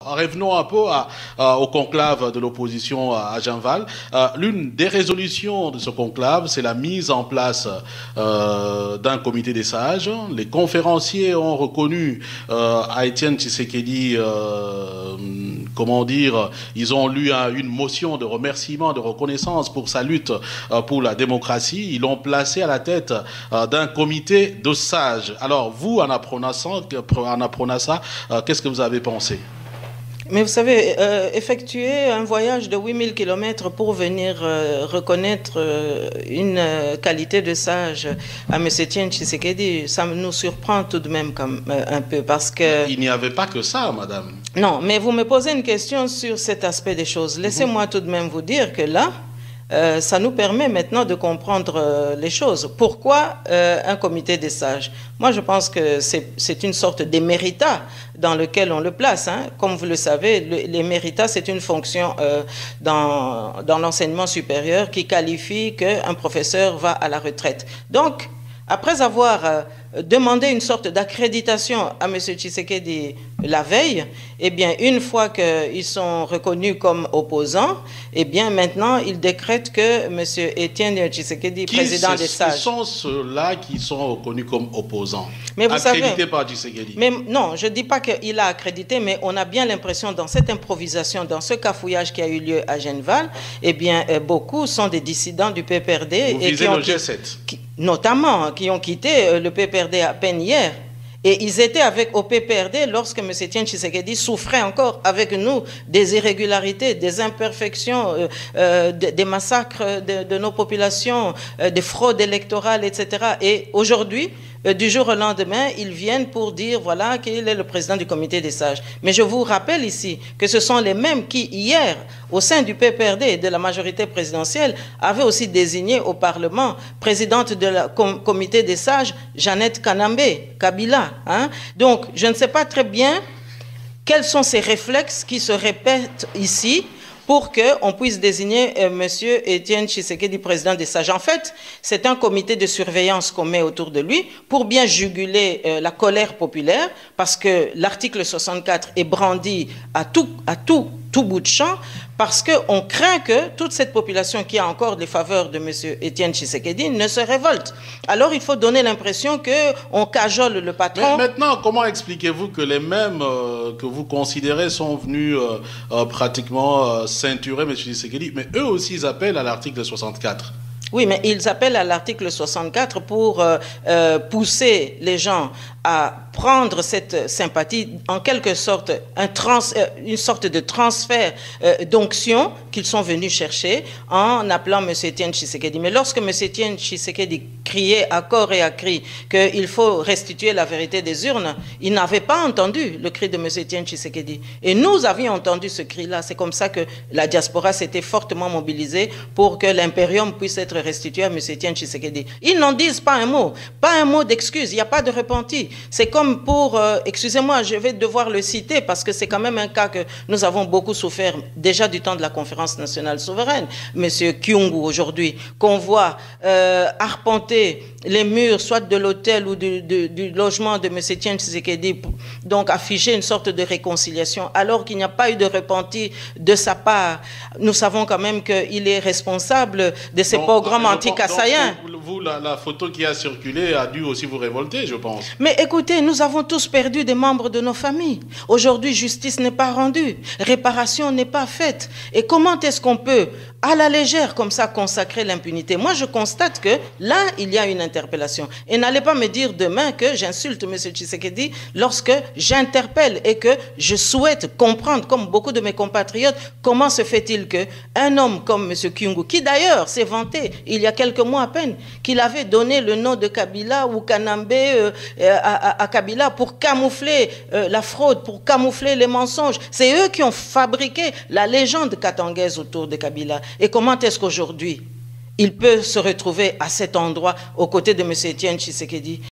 Revenons un peu au conclave de l'opposition à Genval. L'une des résolutions de ce conclave, c'est la mise en place d'un comité des sages. Les conférenciers ont reconnu à Étienne Tshisekedi, comment dire, ils ont lu une motion de remerciement, de reconnaissance pour sa lutte pour la démocratie. Ils l'ont placé à la tête d'un comité de sages. Alors vous, en apprenant ça, qu'est-ce que vous avez pensé ? Mais vous savez, effectuer un voyage de 8000 km pour venir reconnaître une qualité de sage à M. Étienne Tshisekedi, ça nous surprend tout de même un peu parce que... Il n'y avait pas que ça, madame. Non, mais vous me posez une question sur cet aspect des choses. Laissez-moi tout de même vous dire que là, ça nous permet maintenant de comprendre les choses. Pourquoi un comité des sages? Moi, je pense que c'est une sorte d'éméritat dans lequel on le place. Hein. Comme vous le savez, l'éméritat, c'est une fonction dans l'enseignement supérieur qui qualifie qu'un professeur va à la retraite. Donc, après avoir demandé une sorte d'accréditation à M. Tshisekedi la veille, eh bien, une fois qu'ils sont reconnus comme opposants, eh bien, maintenant, ils décrètent que M. Étienne Tshisekedi, président des sages... Qui sont ceux-là qui sont reconnus comme opposants, mais vous accrédités par Tshisekedi? Mais non, je ne dis pas qu'il a accrédité, mais on a bien l'impression, dans cette improvisation, dans ce cafouillage qui a eu lieu à Genval, eh bien, beaucoup sont des dissidents du PPRD. Vous visez le G7 ? Notamment, qui ont quitté le PPRD à peine hier. Et ils étaient au PPRD lorsque M. Étienne Tshisekedi souffrait encore avec nous des irrégularités, des imperfections, des massacres de nos populations, des fraudes électorales, etc. Et aujourd'hui, du jour au lendemain, ils viennent pour dire, voilà, qu'il est le président du comité des sages. Mais je vous rappelle ici que ce sont les mêmes qui, hier, au sein du PPRD et de la majorité présidentielle, avaient aussi désigné au Parlement présidente de la comité des sages, Jeannette Kabila. Hein? Donc, je ne sais pas très bien quels sont ces réflexes qui se répètent ici pour qu'on puisse désigner M. Étienne Tshisekedi, président des sages. En fait, c'est un comité de surveillance qu'on met autour de lui pour bien juguler la colère populaire, parce que l'article 64 est brandi à tout bout de champ, parce qu'on craint que toute cette population qui a encore les faveurs de M. Étienne Tshisekedi ne se révolte. Alors il faut donner l'impression qu'on cajole le patron. Mais maintenant, comment expliquez-vous que les mêmes que vous considérez sont venus pratiquement ceinturer M. Tshisekedi, mais eux aussi ils appellent à l'article 64? Oui, mais ils appellent à l'article 64 pour pousser les gens à prendre cette sympathie, en quelque sorte, une sorte de transfert d'onction qu'ils sont venus chercher en appelant M. Étienne Tshisekedi. Mais lorsque M. Étienne Tshisekedi criait à corps et à cri qu'il faut restituer la vérité des urnes, il n'avait pas entendu le cri de M. Étienne Tshisekedi. Et nous avions entendu ce cri-là. C'est comme ça que la diaspora s'était fortement mobilisée pour que l'impérium puisse être restitué à M. Étienne Tshisekedi. Ils n'en disent pas un mot d'excuse, il n'y a pas de repenti. C'est comme pour, excusez-moi, je vais devoir le citer parce que c'est quand même un cas que nous avons beaucoup souffert déjà du temps de la conférence nationale souveraine. Monsieur Kyungu aujourd'hui, qu'on voit arpenter les murs, soit de l'hôtel ou du logement de M. Étienne Tshisekedi, donc afficher une sorte de réconciliation, alors qu'il n'y a pas eu de repenti de sa part. Nous savons quand même qu'il est responsable de ces pogroms anti-kassaïens. Vous, la photo qui a circulé a dû aussi vous révolter, je pense. Mais écoutez, nous avons tous perdu des membres de nos familles. Aujourd'hui, justice n'est pas rendue, réparation n'est pas faite. Et comment est-ce qu'on peut, à la légère, comme ça, consacrer l'impunité? Moi, je constate que là, il y a une interpellation. Et n'allez pas me dire demain que j'insulte M. Tshisekedi lorsque j'interpelle et que je souhaite comprendre, comme beaucoup de mes compatriotes, comment se fait-il qu'un homme comme M. Kyungu, qui d'ailleurs s'est vanté il y a quelques mois à peine, qu'il avait donné le nom de Kabila ou Kanambe à Kabila pour camoufler la fraude, pour camoufler les mensonges. C'est eux qui ont fabriqué la légende katangaise autour de Kabila. Et comment est-ce qu'aujourd'hui, il peut se retrouver à cet endroit aux côtés de M. Étienne Tshisekedi?